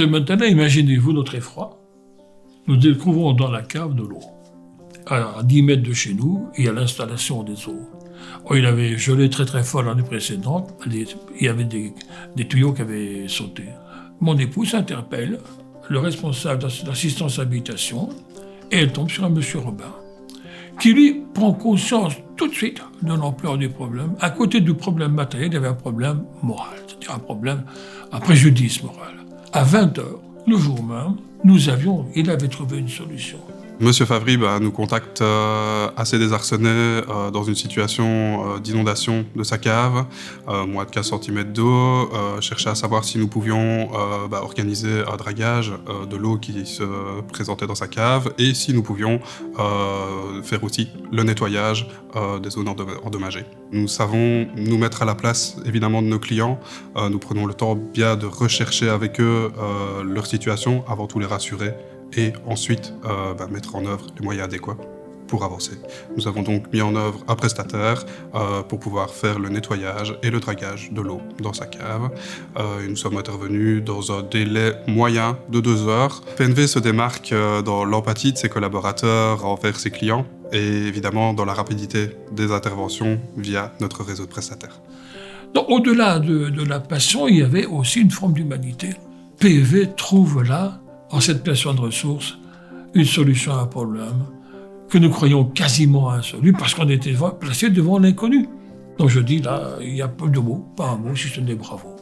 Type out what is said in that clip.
Maintenant, imaginez-vous notre effroi. Nous découvrons dans la cave de l'eau. À 10 mètres de chez nous, il y a l'installation des eaux. Il avait gelé très très fort l'année précédente. Il y avait des tuyaux qui avaient sauté. Mon épouse interpelle le responsable d'assistance habitation et elle tombe sur un monsieur Robin qui lui prend conscience tout de suite de l'ampleur du problème. À côté du problème matériel, il y avait un problème moral, c'est-à-dire un préjudice moral. À 20h, le jour même, il avait trouvé une solution. Monsieur Favry nous contacte assez désarçonné dans une situation d'inondation de sa cave, moins de 15 cm d'eau, cherchait à savoir si nous pouvions organiser un dragage de l'eau qui se présentait dans sa cave et si nous pouvions faire aussi le nettoyage des zones endommagées. Nous savons nous mettre à la place évidemment de nos clients, nous prenons le temps bien de rechercher avec eux leur situation avant tout les rassurer et ensuite mettre en œuvre les moyens adéquats pour avancer. Nous avons donc mis en œuvre un prestataire pour pouvoir faire le nettoyage et le dragage de l'eau dans sa cave. Et nous sommes intervenus dans un délai moyen de 2 heures. PNV se démarque dans l'empathie de ses collaborateurs envers ses clients et évidemment dans la rapidité des interventions via notre réseau de prestataires. Donc, au-delà de la passion, il y avait aussi une forme d'humanité. PV trouve là, en cette personne de ressources, une solution à un problème que nous croyons quasiment insoluble parce qu'on était placé devant l'inconnu. Donc je dis là, il n'y a peu de mots, pas un mot, si ce n'est bravo.